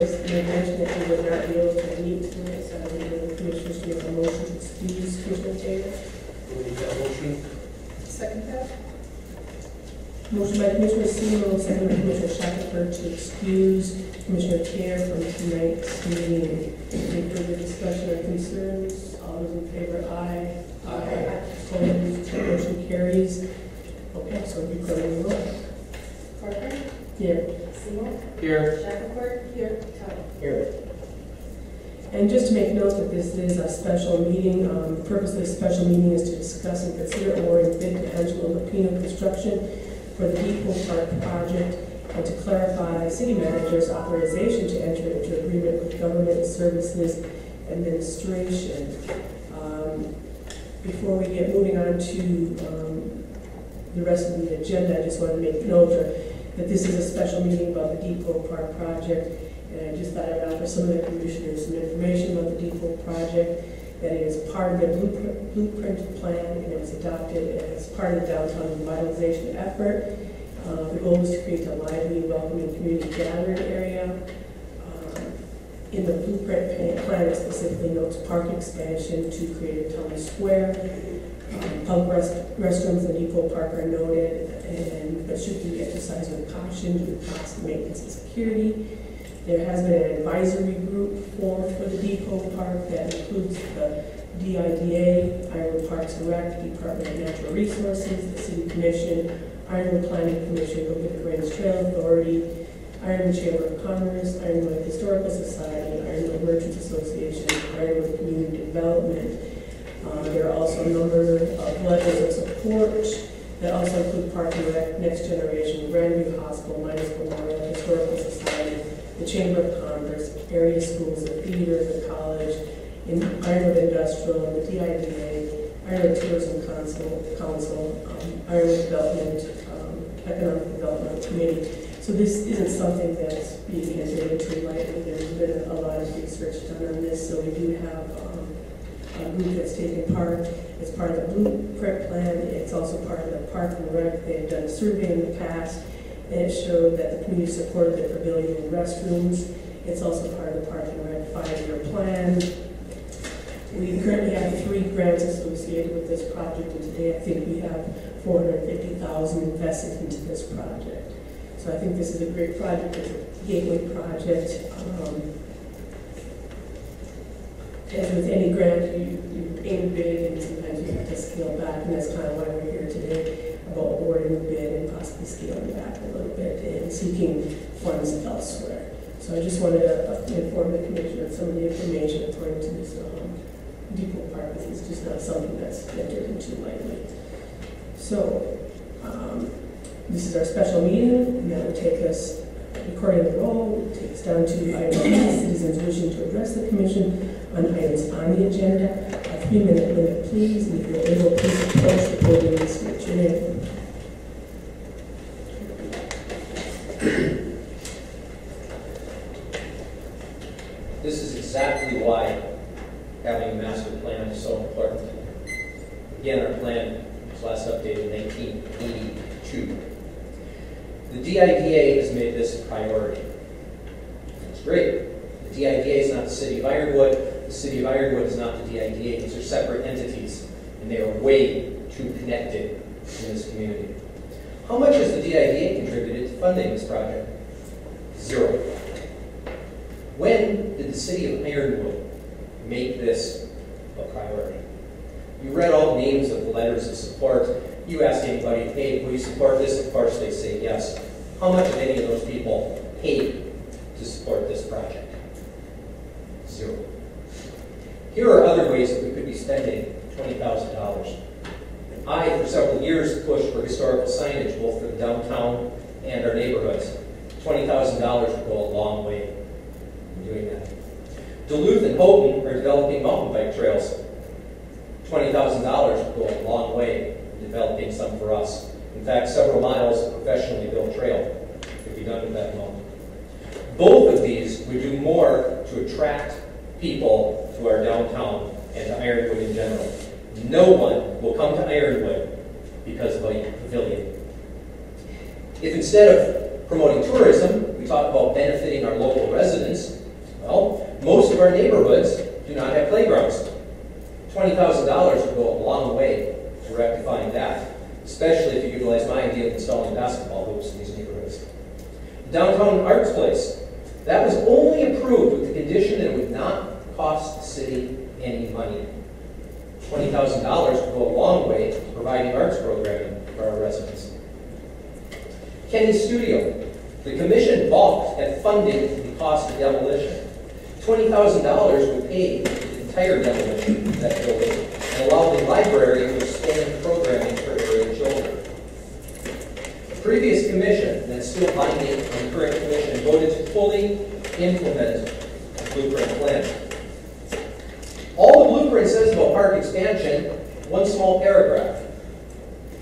They mentioned that they would not be able to meet tonight, so I would need the commissioners to make a motion to excuse Commissioner Taylor. Will make that motion? Second that. Motion by Commissioner Seymour, second by Commissioner Shackelford to excuse Commissioner Taylor from tonight's meeting. Any further discussion or concerns? All those in favor, aye. Aye. Opposed, motion carries. Okay, so we call the roll. Parker. Here. Seymour. Here. Shackelford. Here. Kelly. Here. And just to make note that this is a special meeting, the purpose of this special meeting is to discuss and consider awarding bid to Angelo Lupino Construction for the Depot Park project and to clarify city manager's authorization to enter into agreement with Government Services Administration. Before we get moving on to the rest of the agenda, I just want to make note that this is a special meeting about the Depot Park project. And I just thought I'd offer some of the commissioners some information about the Depot project, that it is part of the blueprint plan and it was adopted as part of the downtown revitalization effort. The goal is to create a lively, welcoming community gathering area. In the blueprint plan, it specifically notes park expansion to create a town square. Public restrooms in Depot Park are noted, but should be exercised with caution due to cost, maintenance, and security. There has been an advisory group formed for the Depot Park that includes the DIDA, Ironwood Parks and Rec, Department of Natural Resources, the City Commission, Ironwood Planning Commission, Go-Get Grange Trail Authority, Ironwood Chamber of Commerce, Ironwood Historical Society, Ironwood Merchants Association, Ironwood Community Development. There are also a number of letters of support that also include Park and Rec, Next Generation, Grandview Hospital, Miners Memorial, Historical Society, the Chamber of Commerce, area schools, the theater, the college, in Ironwood Industrial, the DIDA, Ironwood Tourism Council, Ironwood Development, Economic Development Committee. So this isn't something that's being entered into lightly. There's been a lot of research done on this, so we do have a group that's taken part. It's part of the blueprint plan. It's also part of the Park and Rec. They've done a survey in the past, and it showed that the community supported the pavilion and restrooms. It's also part of the Park and Rec 5-year plan. We currently have 3 grants associated with this project, and today I think we have $450,000 invested into this project. So I think this is a great project. It's a gateway project. As with any grant, you aim big, and sometimes you have to scale back, and that's kind of why we're here today, about awarding the bid and possibly scaling back a little bit and seeking funds elsewhere. So I just wanted to inform the commission of some of the information according to this Depot Park. It's just not something that's entered into lightly. So this is our special meeting, and that will take us, according to the roll, will take us down to item 3, citizens wishing to address the commission on items on the agenda. A 3-minute limit, please, and if you're able, please approach the podium and state your name. This is exactly why having a master plan is so important. Again, our plan was last updated in 1982. The DIDA has made this a priority. That's great. The DIDA is not the City of Ironwood. The City of Ironwood is not the DIDA. These are separate entities, and they are way too connected in this community. How much has the DIDA contributed to funding this project? 0. When did the City of Ironwood make this a priority? You read all the names of the letters of support. You ask anybody, hey, will you support this? Of course they say yes. How much of any of those people paid to support this project? 0. Here are other ways that we could be spending $20,000. I, for several years, pushed for historical signage, both for the downtown and our neighborhoods. $20,000 would go a long way in doing that. Duluth and Houghton are developing mountain bike trails. $20,000 would go a long way in developing some for us. In fact, several miles of professionally built trail could be done with that amount. Both of these would do more to attract people to our downtown and to Ironwood in general. No one will come to Ironwood because of a pavilion. If instead of promoting tourism, we We talk about benefiting our local residents. Well, most of our neighborhoods do not have playgrounds. $20,000 would go a long way to rectifying that, especially if you utilize my idea of installing basketball hoops in these neighborhoods. Downtown Arts Place. That was only approved with the condition that it would not cost the city any money. $20,000 would go a long way to providing arts programming for our residents. Kenny's Studio. The commission balked at funding the cost of demolition. $20,000 would pay the entire demolition of that building and allow the library to expand programming for area children. The previous commission, that's still binding on the current commission, voted to fully implement the blueprint plan. All the blueprint says about park expansion, one small paragraph.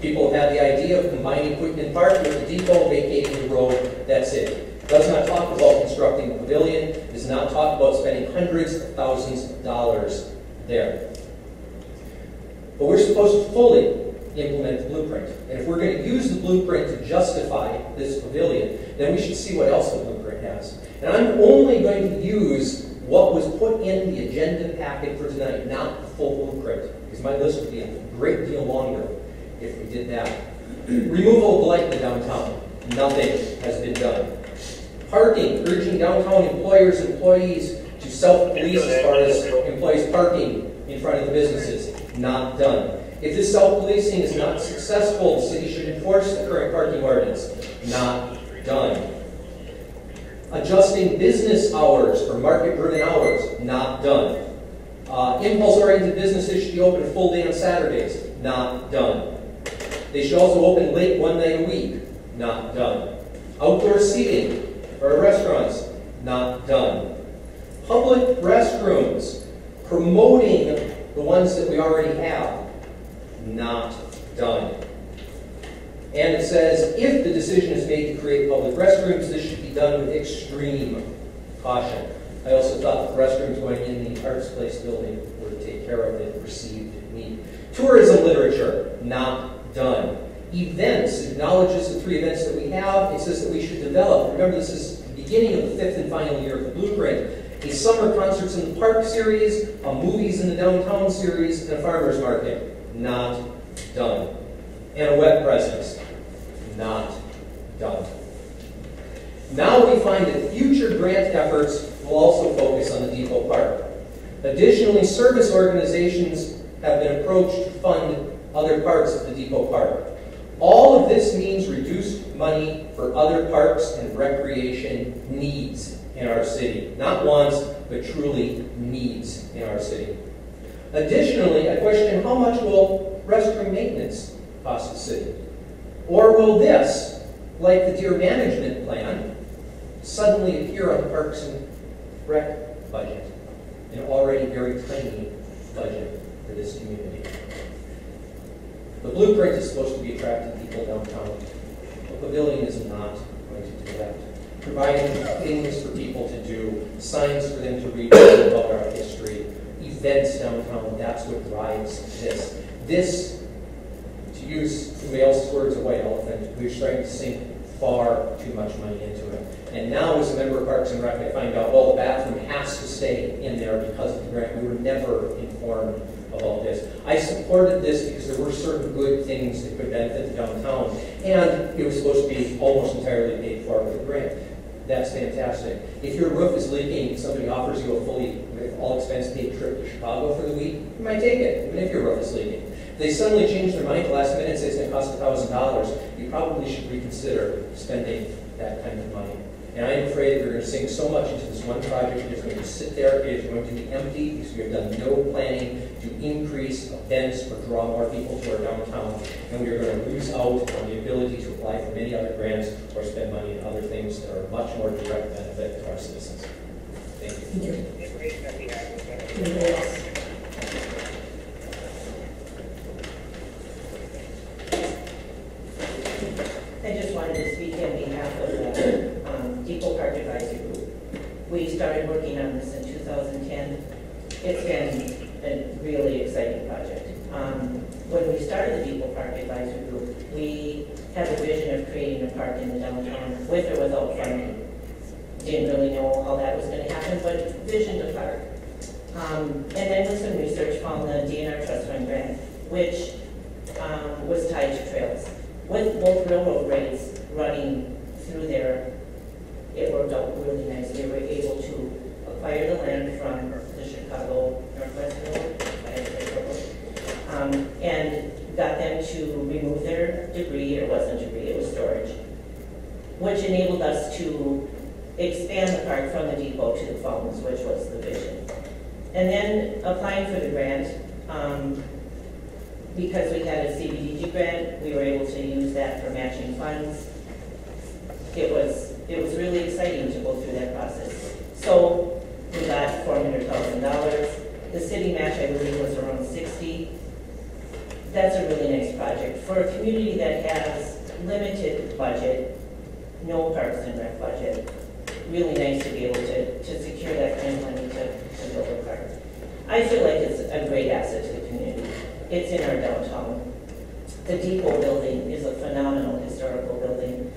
People have had the idea of combining Quicken Park with the depot, vacating the road, that's it. Does not talk about constructing a pavilion, does not talk about spending hundreds of thousands of dollars there. But we're supposed to fully implement the blueprint. And if we're going to use the blueprint to justify this pavilion, then we should see what else the blueprint has. And I'm only going to use what was put in the agenda packet for tonight, not the full blueprint, because my list would be a great deal longer if we did that. Removal of blight in the downtown. Nothing has been done. Parking, urging downtown employers and employees to self-police as far as employees parking in front of the businesses. Not done. If this self-policing is not successful, the city should enforce the current parking ordinance. Not done. Adjusting business hours for market-driven hours. Not done. Impulse-oriented businesses should be open a full day on Saturdays. Not done. They should also open late one night a week. Not done. Outdoor seating for our restaurants. Not done. Public restrooms, promoting the ones that we already have. Not done. And it says, if the decision is made to create public restrooms, this should be done with extreme caution. I also thought the restrooms going in the Arts Place building would take care of the perceived need. Tourism literature, not done. Events, acknowledges the 3 events that we have. It says that we should develop. Remember, this is the beginning of the 5th and final year of the blueprint. A summer concerts in the park series, a movies in the downtown series, and a farmer's market. Not done. And a web presence. Not done. Now we find that future grant efforts will also focus on the depot park. Additionally, service organizations have been approached to fund other parts of the depot park. All of this means reduced money for other parks and recreation needs in our city. Not wants, but truly needs in our city. Additionally, I question how much will restroom maintenance cost the city? Or will this, like the deer management plan, suddenly appear on the Parks and Rec budget, an already very tiny budget for this community? The blueprint is supposed to be attracting people downtown. The pavilion is not going to do that. Providing things for people to do, signs for them to read about our history, events downtown, that's what drives this. This, to use somebody else's words, a white elephant, we're starting to sink far too much money into it. And now as a member of Parks and Rec, I find out, well, the bathroom has to stay in there because of the grant. We were never informed about this. I supported this because there were certain good things that could benefit the downtown, and it was supposed to be almost entirely paid for with the grant. That's fantastic. If your roof is leaking, somebody offers you a fully, all expense paid trip to Chicago for the week, you might take it, even if your roof is leaking. If they suddenly change their mind at the last minute and say it's going to cost $1,000, you probably should reconsider spending that kind of money. And I am afraid that we're going to sink so much into this one project, it's going to sit there, it is going to be empty because we have done no planning to increase events or draw more people to our downtown, and we are going to lose out on the ability to apply for many other grants or spend money on other things that are much more direct benefit to our citizens. Thank you. Yes. I just wanted to speak on behalf of the Depot Park Advisory Group. We started working on this in 2010. It's been a really exciting project. When we started the Depot Park Advisory Group, we had a vision of creating a park in the downtown with or without funding. didn't really know how that was going to happen, but visioned a park. And then with some research, found the DNR Trust Fund grant, which was tied to trails. With both railroad grades running through there, it worked out really nice. We were able to acquire the land from the Chicago Northwest Railroad, and got them to remove their debris. It wasn't debris, it was storage, which enabled us to expand the park from the depot to the fountains, which was the vision. And then applying for the grant, because we had a CBDG grant, we were able to use that for matching funds. It was really exciting to go through that process. So we got $400,000. The city match, I believe, was around $60,000. That's a really nice project. For a community that has limited budget, no parks and rec budget, really nice to be able to secure that kind of money to build a park. I feel like it's a great asset to the community. It's in our downtown. The depot building is a phenomenal historical building.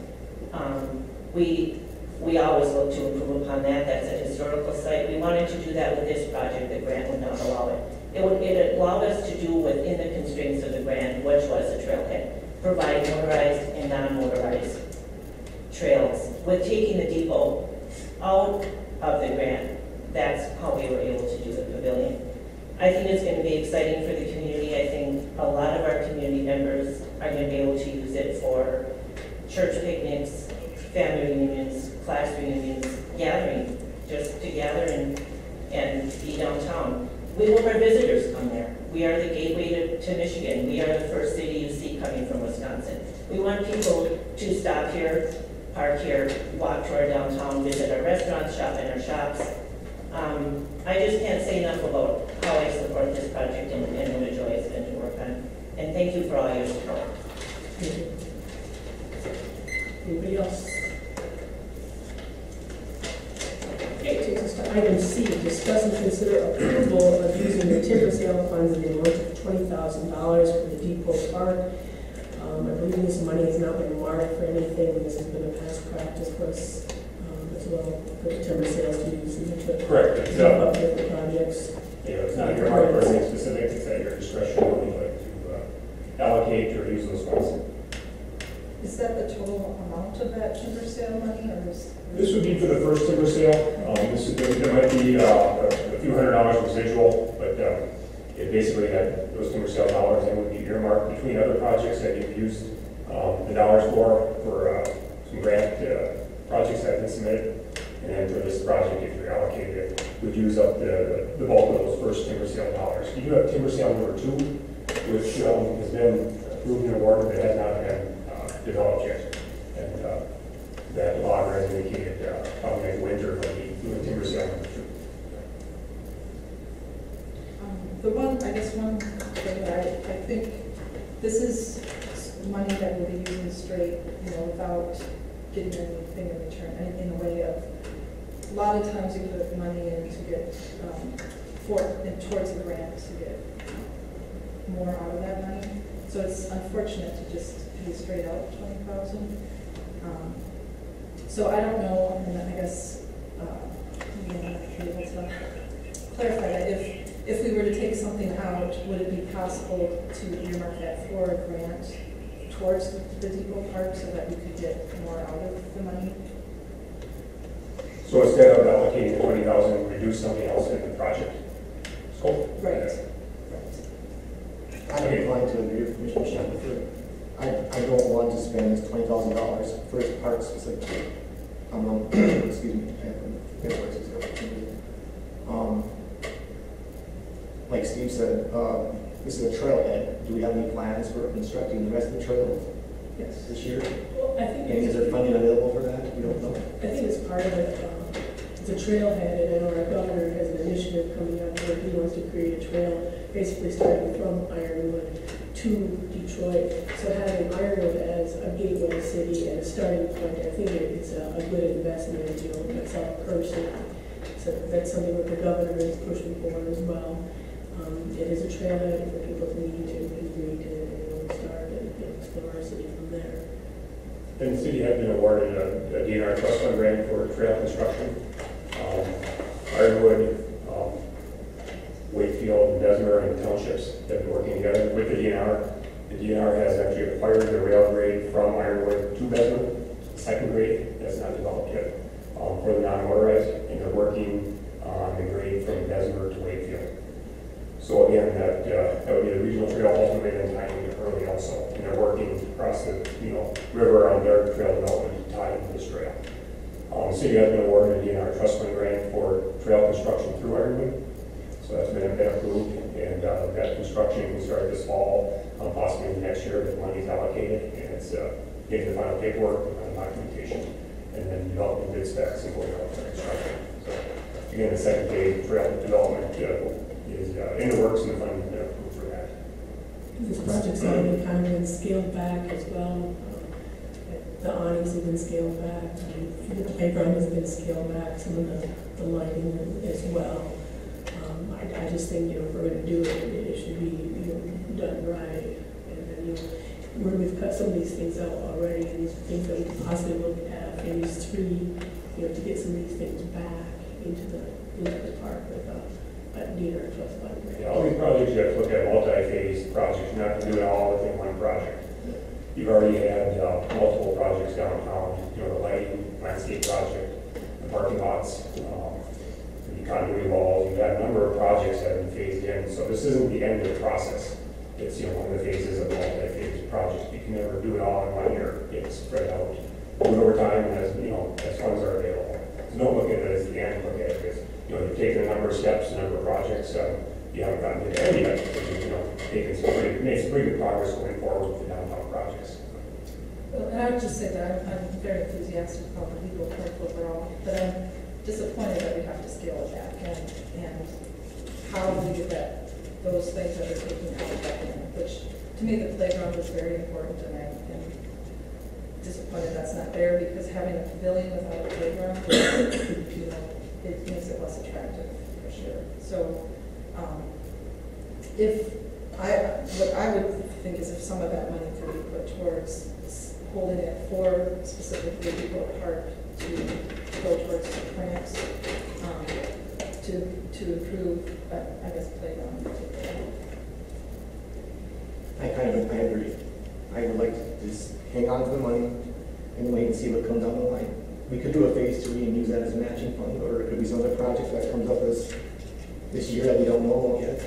We always look to improve upon that. That's a historical site. We wanted to do that with this project. The grant would not allow it. It allowed us to do within the constraints of the grant, which was a trailhead, provide motorized and non-motorized trails. With taking the depot out of the grant, that's how we were able to do the pavilion. I think it's going to be exciting for the community. I think a lot of our community members are going to be able to use it for church picnics, family reunions, class reunions, gathering, just to gather and be downtown. We hope our visitors come there. We are the gateway to Michigan. We are the first city you see coming from Wisconsin. We want people to stop here, park here, walk to our downtown, visit our restaurants, shop in our shops. I just can't say enough about how I support this project and what a joy it's been to work on. And thank you for all your support. Anybody else? Okay, takes us to item C, discuss and consider approval of using the timber sale funds in the amount of $20,000 for the depot park. I believe this money has not been marked for anything. This has been a past practice for us as well, for the timber sales to use in the correct. It's up different projects. it's not your mark for anything specific. It's at your discretion when you like to allocate or use those funds. Is that the total amount of that timber sale money, or is? This would be for the first timber sale. There might be a few $100s residual, but it basically those timber sale dollars then would be earmarked between other projects that you've used the dollars for some grant projects that have been submitted. And then for this project, if you're allocated it, would use up the bulk of those first timber sale dollars. You do have timber sale number 2, which has been approved and awarded, but has not been developed yet. And that logger has indicated probably like winter will be doing timber sale number 2. One thing that I think this is money that we'll be using straight, without getting anything in return, in a way of, a lot of times you put money in to get, towards a grant to get more out of that money. So it's unfortunate to just pay straight out $20,000. So I don't know, and I guess, we might be able to clarify that if we were to take something out, would it be possible to earmark that for a grant towards the depot park so that we could get more out of the money? So instead of allocating the $20,000, reduce something else in the project scope? Right. I'm inclined to agree with Commissioner Shepard. I don't want to spend $20,000 for a park specifically. Excuse me. Like Steve said, this is a trailhead. Do we have any plans for constructing the rest of the trail Yes. this year? Well, I think And is there funding available for that? We don't know. I think it's part of it. It's a trailhead, and I know our governor has an initiative coming up where he wants to create a trail, basically starting from Ironwood to Detroit. So having Ironwood as a gateway city and a starting point, I think it's a good investment, myself personally. So that's something that the governor is pushing for as well. It is a trailhead for people to need to agree to start and explore our city from there. And the city has been awarded a DNR trust fund grant for trail construction. Ironwood, Wakefield, and Bessemer, and townships have been working together with the DNR. The DNR has actually acquired the rail grade from Ironwood to Bessemer, the second grade that's not developed yet, for the non-motorized, and they're working on the grade from Bessemer to Wakefield. So again, that would be the regional trail ultimately then tying it early also, and they're working across the river on their trail development to tie into this trail. The city has been awarded a DNR trust fund grant for trail construction through Ironwood. So that's been approved, and that construction can start this fall, possibly next year if money is allocated, and it's getting the final paperwork and documentation, and then developing bid specs and going out for construction. So again, the second phase trail development is in the works, and the funding has been approved for that. This project's already kind of been scaled back as well. The awnings have been scaled back, the playground has been scaled back, some of the lighting as well. I just think, if we're going to do it, it should be, done right. And then, where we've cut some of these things out already, and these things that we could possibly look at phase 3, to get some of these things back into the park with a DNR trust fund. Yeah, all these projects you have to look at multi-phase projects. You're not going to do it all within one project. You've already had multiple projects downtown. The lighting, landscape project, the parking lots, the continuity walls. You've had a number of projects that have been phased in. So this isn't the end of the process. It's one of the phases of multi-phase projects. You can never do it all in 1 year. It's spread out. Do it over time as as funds are available. So don't look at it as the end. Look at it as you've taken a number of steps, a number of projects. You haven't gotten to the end yet. But made some pretty good progress going forward with the downtown projects. Well, and I would just say that I'm very enthusiastic about the legal park overall, but I'm disappointed that we have to scale it back, and how we get those things that are taken out back in, which to me the playground is very important, and I'm disappointed that's not there, because having a pavilion without a playground, it makes it less attractive for sure. So what I would think is if some of that money could be put towards holding it for specifically Depot Park to go towards grants to improve, I guess, playground. I agree. I would like to just hang on to the money and wait and see what comes down the line. We could do a phase 3 and use that as a matching fund, or it could be some other project that comes up this year that we don't know yet.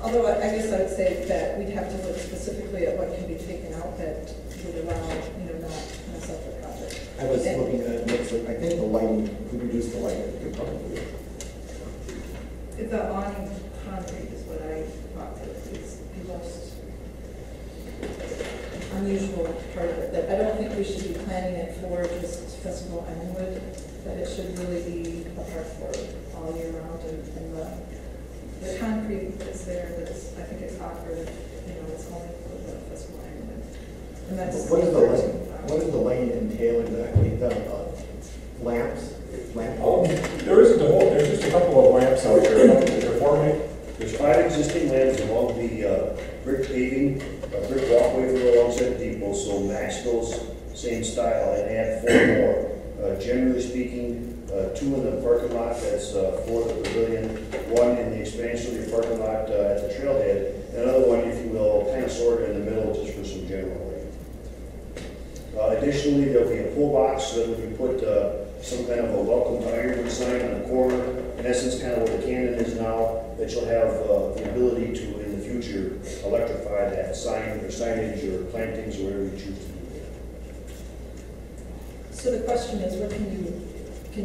Although I guess I would say that we'd have to look specifically at what can be taken out that would allow, not a separate project. I was looking at a mix of, I think the lighting, if we reduce the lighting, we could probably. The awning concrete is what I thought is the most unusual part of it. That I don't think we should be planning it for just Festival Ironwood, that it should really be a park for all year round, and the concrete that's there, I think it's awkward, it's only for the Festival Ironwood. And that's what does the lighting entail exactly? The lamps? There's just a couple of lamps out there. They're forming. There's 5 existing lamps along the brick paving, brick walkway for alongside the depot, so match those same style and add 4 more. Generally speaking, 2 in the parking lot, that's for the pavilion, 1 in the expansion of the parking lot at the trailhead, and another one, if you will, kind of sort of in the middle just for some general light. Additionally, there'll be a pull box so that we can put some kind of a welcome to Ironwood sign on the corner, in essence kind of what the cannon is now, that you'll have the ability to, in the future, electrify that sign or signage or plantings or whatever you choose to do there. So the question is, what can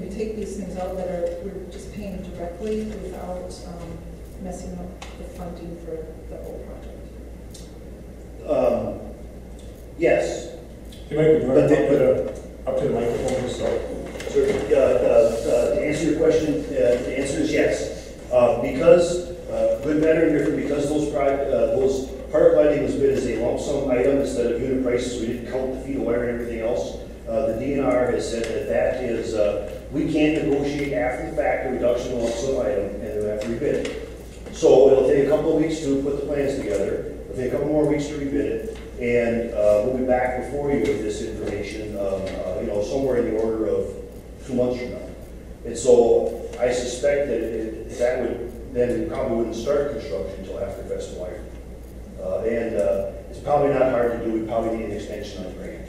you take these things out that we're just paying directly without messing up the funding for the whole project? Yes. You might be doing up to the microphone, so. So, to answer your question, the answer is yes. Because, good, better, and different, because those park lighting was bid as a lump sum item instead of unit prices, we didn't count the feet of wire and everything else. The DNR has said that is, we can't negotiate after the fact a reduction of lump sum item, and we have to rebid it. So it'll take a couple of weeks to put the plans together. The take a couple more weeks to rebid it, and we'll be back before you with this information, somewhere in the order of 2 months from now. And so I suspect that that would, then we probably wouldn't start construction until after Festival Iron. It's probably not hard to do. We probably need an extension on the grant.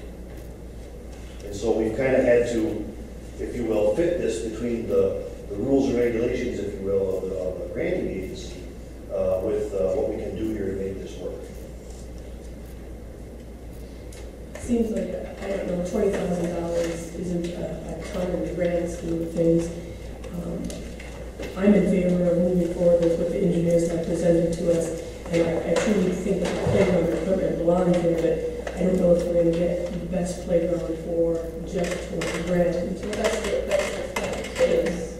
And so we've kind of had to, if you will, fit this between the rules and regulations, if you will, of the granting agency with what we can do here to make this work. Seems like, I don't know, $20,000 isn't a ton in the grand scheme of things. I'm in favor of moving forward with what the engineers have presented to us, and I truly think that the playground equipment belongs there, but I don't know if we're going to get the best playground for just $20,000. So that's the point, is,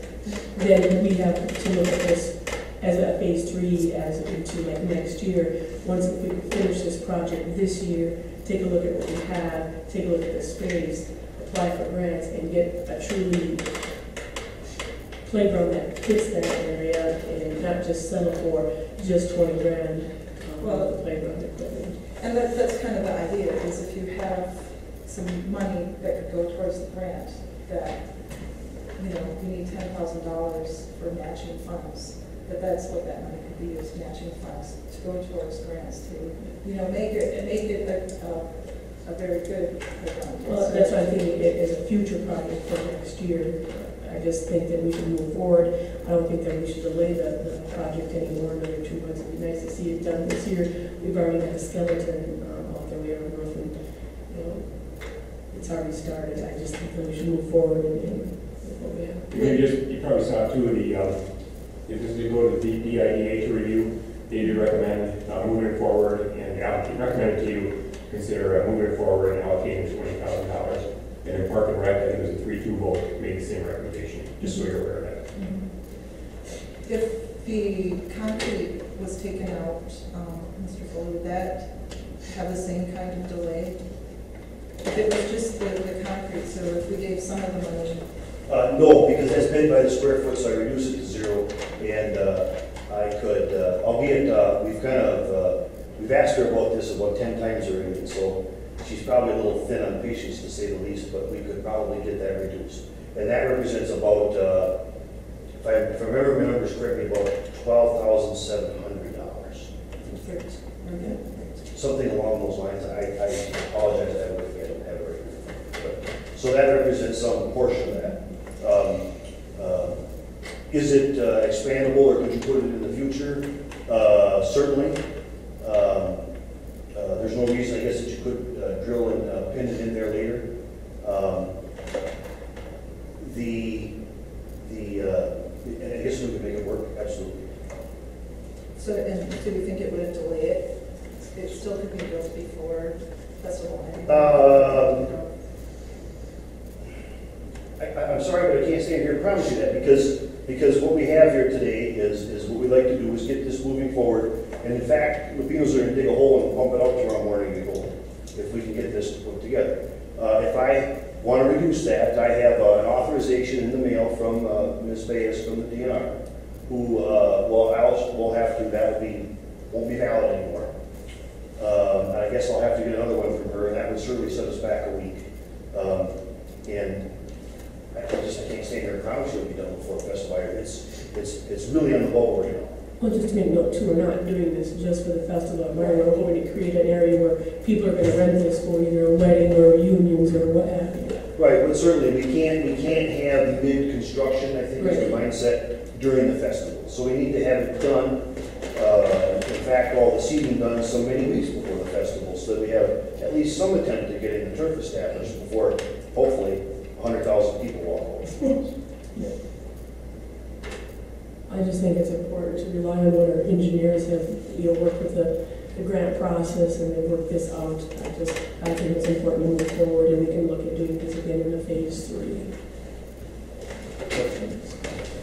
Then we have to look at this as a phase 3, as into like next year. Once if we can finish this project this year, take a look at what we have, take a look at the space, apply for grants, and get a truly playground that fits that area, and not just settle for just $20,000 Well, for the playground equipment. and that's kind of the idea, is if you have some money that could go towards the grant, that, you need $10,000 for matching funds, that's what that money could be, is matching funds to go towards grants to, make it a very good program. Well, that's why I think it is a future project for next year. I just think that we should move forward. I don't think that we should delay the project anymore, another 2 months. It'd be nice to see it done this year. We've already got the skeleton out there, we have roof, and it's already started. I just think that we should move forward and what we have. You probably saw too, if this did go to the DIDA to review, they do recommend moving forward and recommend to you consider moving forward and allocating $20,000. And in Park and Rec, I think it was a 3-2 vote, made the same recommendation, just so you're aware of that. If the concrete was taken out, Mr. Foley, would that have the same kind of delay? If it was just the concrete, so if we gave some of the money? No, because that's bid by the square foot, so I reduce it to 0, and I could, albeit we've asked her about this about 10 times already, so she's probably a little thin on patience, to say the least, but we could probably get that reduced. And that represents about, if I remember my numbers correctly, about $12,700. Something along those lines. I apologize, I don't have it right here. So that represents some portion of that. Is it expandable, or could you put it in the future? Certainly. There's no reason, I guess, that you could drill and pin it in there later. I guess we could make it work, absolutely. So, and do we think it would delay it? It still could be built before Festival Iron? I'm sorry, but I can't stand here and promise you that, because what we have here today is what we'd like to do is get this moving forward. And in fact, Lupinos are going to dig a hole and pump it out tomorrow morning to go, if we can get this put together. If I want to reduce that, I have an authorization in the mail from Ms. Bayes from the DNR, who will have to, won't be valid anymore. I guess I'll have to get another one from her, and that would certainly set us back a week. And I can't stay here and promise you it'll be done before Festival Iron. It's really on the bubble right now. Well, just to make note too, we're not doing this just for the festival. We're hoping to create an area where people are going to rent this for either a wedding or reunions or what have you. Right, but certainly we can't have mid-construction, I think, is the mindset during the festival. So we need to have it done, in fact, all the seating done so many weeks before the festival, so that we have at least some attempt at getting the turf established before, hopefully, 100,000 people walk over. I just think it's important to rely on what our engineers have, worked with the grant process, and they work this out. I think it's important to move forward, and we can look at doing this again in a phase 3.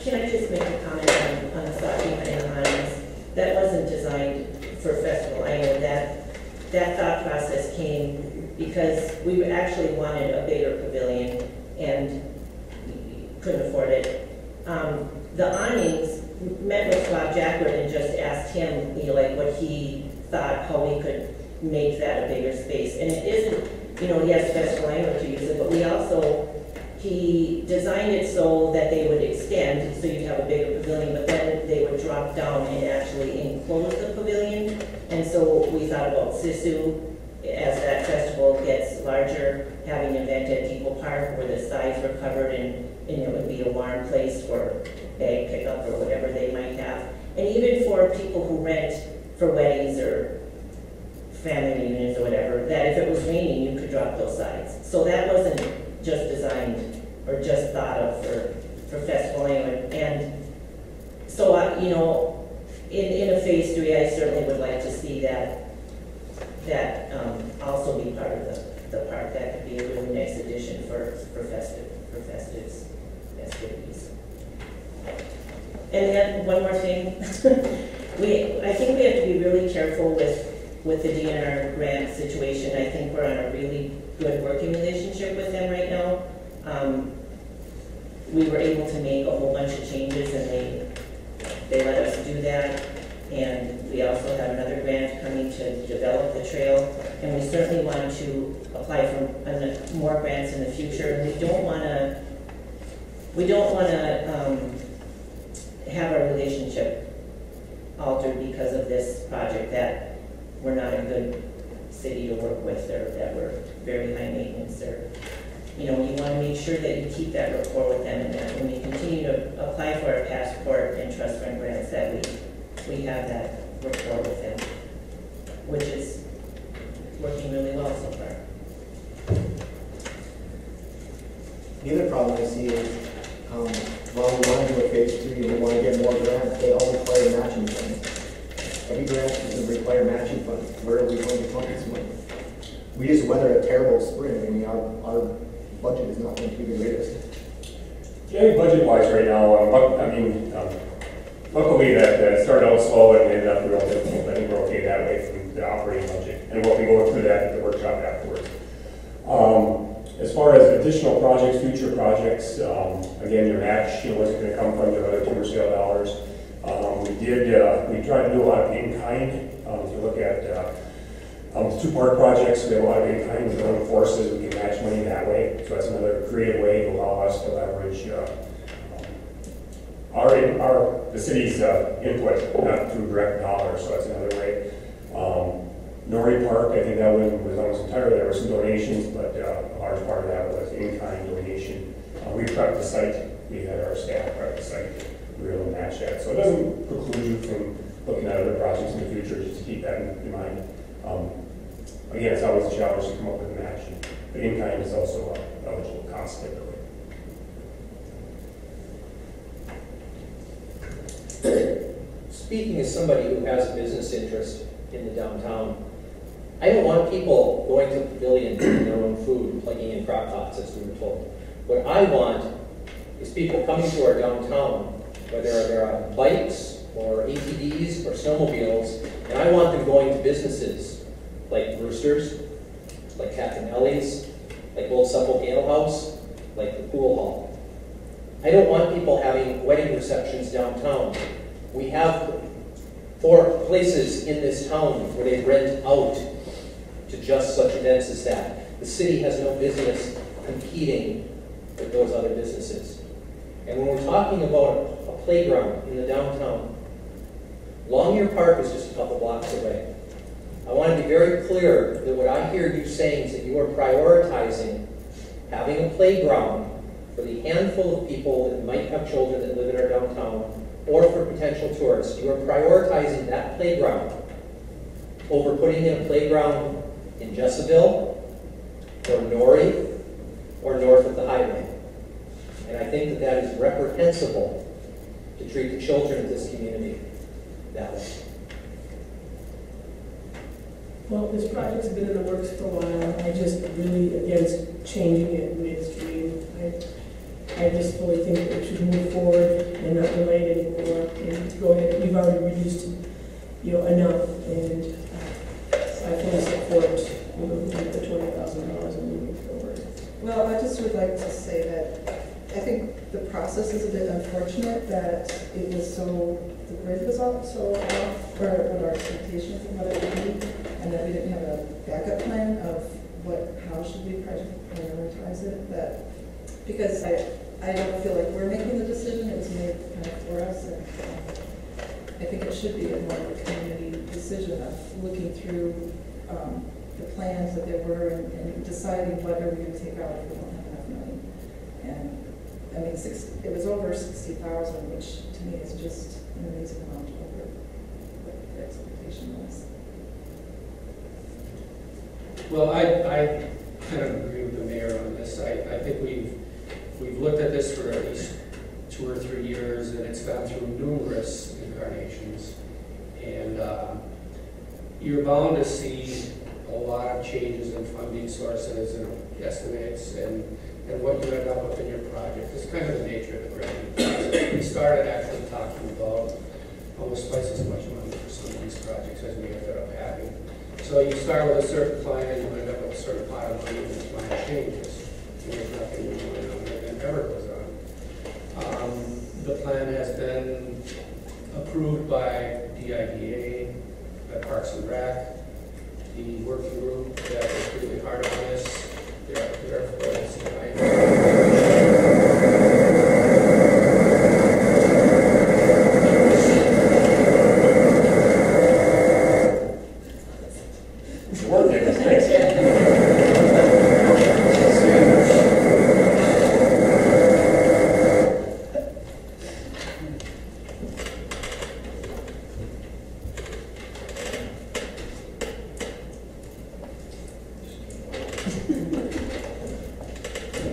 Can I just make a comment on a thought behind the lines? That wasn't designed for festival. I know that thought process came because we actually wanted a bigger pavilion and couldn't afford it. The awnings, met with Bob Jackford and just asked him, what he thought how we could make that a bigger space. And it isn't, yes, festival annual to use it, but we also, he designed it so that they would extend, so you'd have a bigger pavilion, but then they would drop down and actually enclose the pavilion. And so we thought about Sisu, as that festival gets larger, having an event at Depot Park where the sides were covered and it would be a warm place for bag pickup or whatever they might have. And even for people who rent for weddings or family reunions or whatever, that if it was raining, you could drop those sides. So that wasn't just designed or just thought of for festival anyway. And so, in a phase 3, I certainly would like to see that also be part of the park. That could be a really nice addition for festivities. And then one more thing, I think we have to be really careful with the DNR grant situation. I think we're on a really good working relationship with them right now. We were able to make a whole bunch of changes, and they let us do that. And we also have another grant coming to develop the trail, and we certainly want to apply for more grants in the future. And we don't want to have our relationship altered because of this project, that we're not a good city to work with, or that we're very high maintenance, or you want to make sure that you keep that rapport with them, and that when we continue to apply for our passport and trust fund grants, that we have that rapport with them, which is working really well so far. The other problem I see is, while we want to do a phase 3 and we want to get more grants, they all require matching funds. Every grant doesn't require matching funds. Where are we going to fund this money? We just weathered a terrible spring. I mean, our budget is not going to be the greatest. Yeah, budget-wise right now, luckily that started out slow and ended up real difficult. I think we're okay that way from the operating budget, and we'll be going through that at the workshop afterwards. As far as additional projects, future projects, again, your match, what's going to come from your other timber sale dollars. We tried to do a lot of in-kind. If you look at the 2 park projects, we have a lot of in-kind with joint forces. We can match money that way. So that's another creative way to allow us to leverage the city's input, not through direct dollars. So that's another way. Norrie Park, I think that one was almost entirely, there were some donations, but a large part of that was in-kind donation. We prepped the site. We had our staff prep the site. We were able to match that. So it doesn't preclude you from looking at other projects in the future, just to keep that in mind. Again, it's always a challenge to come up with a match. But in-kind is also a eligible cost typically. Speaking as somebody who has a business interest in the downtown, I don't want people going to the pavilion eating their own food and plugging in crock pots, as we were told. What I want is people coming to our downtown, whether they're on bikes or ATVs or snowmobiles, and I want them going to businesses like Roosters, like Captain Ellie's, like Old Suffolk Ale House, like the Pool Hall. I don't want people having wedding receptions downtown. We have 4 places in this town where they rent out to just such events as that. The city has no business competing with those other businesses. And when we're talking about a playground in the downtown, Longyear Park is just a couple blocks away. I want to be very clear that what I hear you saying is that you are prioritizing having a playground for the handful of people that might have children that live in our downtown, or for potential tourists. You are prioritizing that playground over putting in a playground in Jesseville, or Norrie, or north of the highway. And I think that that is reprehensible to treat the children of this community that way. Well, this project's been in the works for a while. I just really against changing it midstream. I just fully think that we should move forward and not delay it anymore, and go ahead. We've already reduced, enough, and I fully support, the $20,000 and moving forward. Well, I just would like to say that I think the project process is a bit unfortunate that it was so, the grid was all so off, or what our expectations of what it would be, and that we didn't have a backup plan of how should we prioritize it, that, because I don't feel like we're making the decision, it was made kind of for us, and I think it should be a more community decision of looking through the plans that there were and deciding whether we're going to take out if we don't have enough money. And I mean, it was over 60,000, which to me is just an amazing amount over what the expectation was. Well, I kind of agree with the mayor on this. I think we've looked at this for at least 2 or 3 years, and it's gone through numerous incarnations. And you're bound to see a lot of changes in funding sources and estimates and what you end up with in your project. It's kind of the nature of the granting process. We started actually talking about almost twice as much money for some of these projects as we ended up having. So you start with a certain plan and you end up with a certain pot of money and the plan changes. And there's nothing new going on there than ever goes on. The plan has been approved by DIDA, by Parks and Rec, the working group that is really hard on this. They're for this tonight.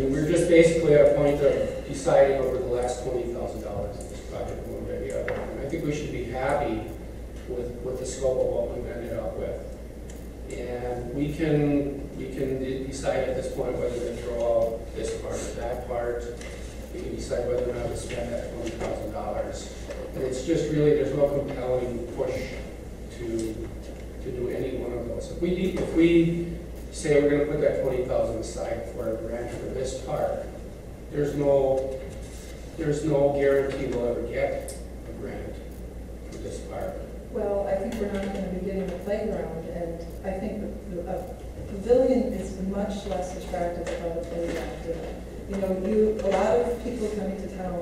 We're just basically at a point of deciding over the last $20,000 of this project one way or the other. And I think we should be happy with the scope of what we've ended up with. And we can decide at this point whether to throw out this part or that part. We can decide whether or not to spend that $20,000. And it's just really, there's no compelling push to do any one of those. If we say we're going to put that 20,000 aside for a grant for this park, there's no guarantee we'll ever get a grant for this park. Well, I think we're not going to be getting a playground, and I think a pavilion is much less attractive than a playground. You know, a lot of people coming to town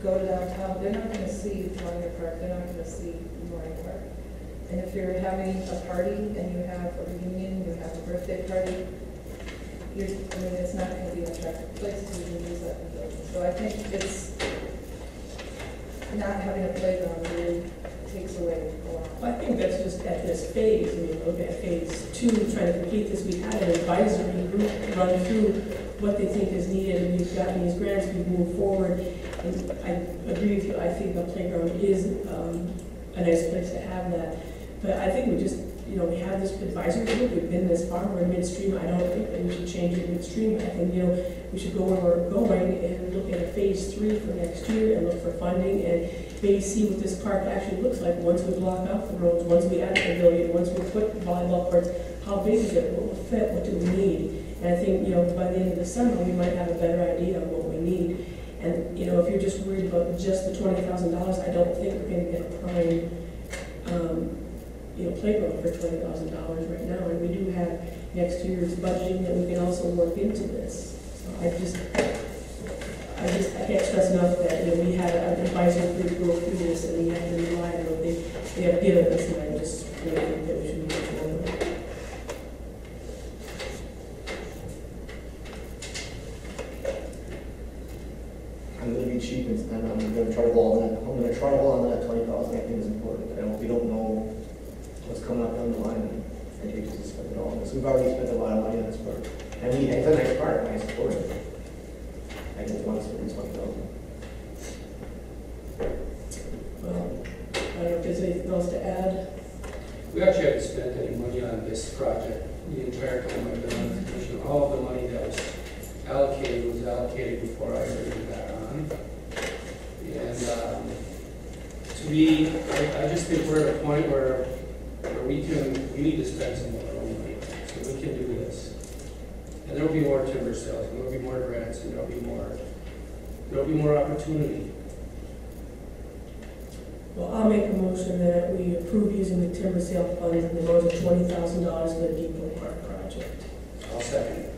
go to downtown, they're not going to see Monument Park, they're not going to see Monument Park. And if you're having a party and you have a reunion, you have a birthday party, it's not going to be an attractive place to even use that pavilion. So I think it's not having a playground really takes away a lot. I think that's just at this phase. I mean, look at phase 2, trying to complete this. We had an advisory group run through what they think is needed, and we've gotten these grants, we've moved forward. And I agree with you, I think the playground is a nice place to have that. But I think we just, we have this advisory group, we've been this far, we're in midstream. I don't think that we should change it midstream. I think, we should go where we're going and look at a phase 3 for next year and look for funding and maybe see what this park actually looks like once we block out the roads, once we add a pavilion, once we put volleyball courts. How big is it? What will fit? What do we need? And I think, by the end of the summer, we might have a better idea of what we need. And, if you're just worried about just the $20,000, I don't think we're going to get a prime playground for $20,000 right now, and we do have next year's budgeting that we can also work into this. So I can't stress enough that we had an advisory group go through this, and we have to rely on what they have given us, and I just really think that we should move forward. I'm going to be cheap and spend. I'm going to try to hold on that. I'm going to try to hold on to that 20,000. I think is important. We don't know what's coming up down the line. I think we just spend it all on this. We've already spent a lot of money on this park. I mean, it's a nice park, and I support it. I just want to spend 20,000. Well, I don't know if there's anything else to add. We actually haven't spent any money on this project the entire time I've been on the commission. All of the money that was allocated before I really got on. And to me, I just think we're at a point where we need to spend some of our own money, so we can do this. And there'll be more timber sales, and there'll be more grants, and there'll There'll be more opportunity. Well, I'll make a motion that we approve using the timber sale funds in the amount of $20,000 for the Depot Park project. I'll second.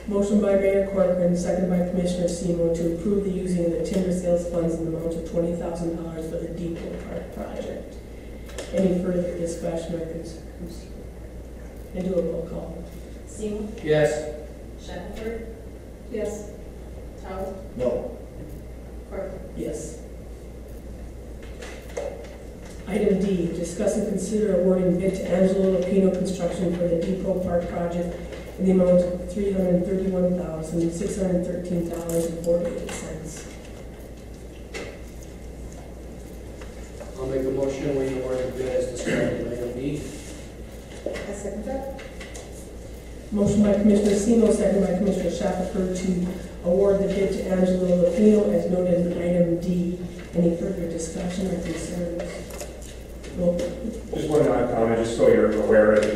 Motion by Mayor Corcoran, second by Commissioner Seymour to approve the using of the timber sales funds in the amount of $20,000 for the Depot Park project. Any further discussion or concerns? And do a roll call. Seymour? Yes. Shackelford? Yes. Towers? No. Corcoran? Yes. Item D, discuss and consider awarding bid to Angelo Lapino Construction for the Depot Park project in the amount of $331,613.48. I'll make a motion, we award the bid as described in item D. I second that. Motion by Commissioner Seymour, second by Commissioner Shackelford to award the bid to Angelo Lapino as noted in item D. Any further discussion or concerns? Roll call. Just one comment, just so you're aware of the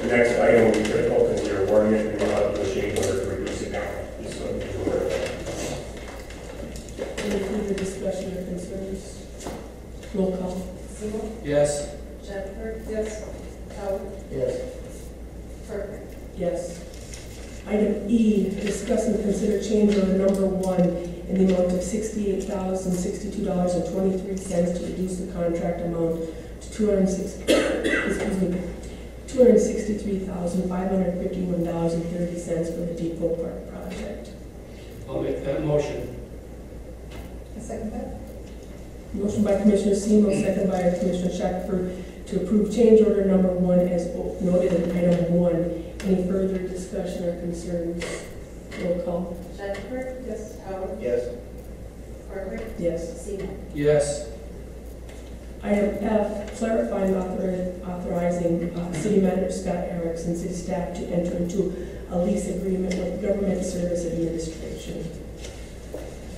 the next item will be critical because you're awarding it and we'll have to do a change order to reduce it down. Just so you're aware of that. Any further discussion or concerns? Roll call. Seymour? Yes. Shackelford? Yes. Towers? Yes. Corcoran? Yes. Item E, discuss and consider change order number 1 in the amount of $68,062.23 to reduce the contract amount to $263,551.30 for the Depot Park project. I'll make that motion. I second that. Motion by Commissioner Seymour, second by Commissioner Shackelford to approve change order number 1 as noted in item 1. Any further discussion or concerns? Roll call. Shackelford? Yes. Towers? Yes. Corcoran? Yes. Seymour? Yes. Item F, clarifying authorizing City Manager Scott Erickson, city staff to enter into a lease agreement with Government Service Administration.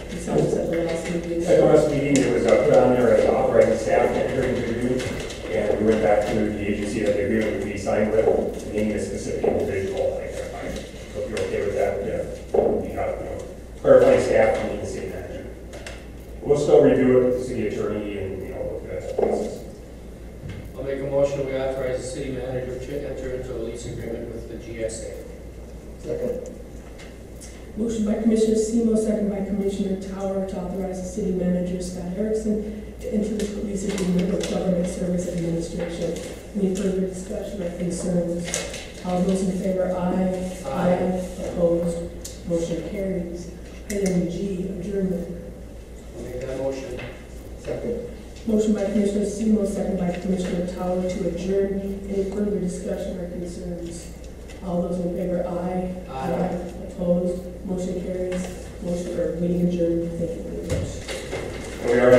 This was at the last meeting. At the last meeting, it was put on there as authorizing staff to enter into agreement, and we went back to the agency that the agreement would be signed with, naming a specific individual. So if you're okay with that, you got clarifying staff and the city manager. We'll still review it with the city attorney and look at that process. I'll make a motion, we authorize the city manager to enter into a lease agreement with the GSA. Second. Motion by Commissioner Seymour, second by Commissioner Tower to authorize the city manager Scott Erickson to enter into a lease agreement with Government Service Administration. Any further discussion or concerns? All those in favor, aye. Aye. Opposed? Motion carries. Item G, adjournment. I'll make that motion. Second. Motion by Commissioner Seymour, second by Commissioner Tower to adjourn. Any further discussion or concerns? All those in favor, aye. Aye. Opposed? Motion carries. Meeting adjourned. Thank you very much. We are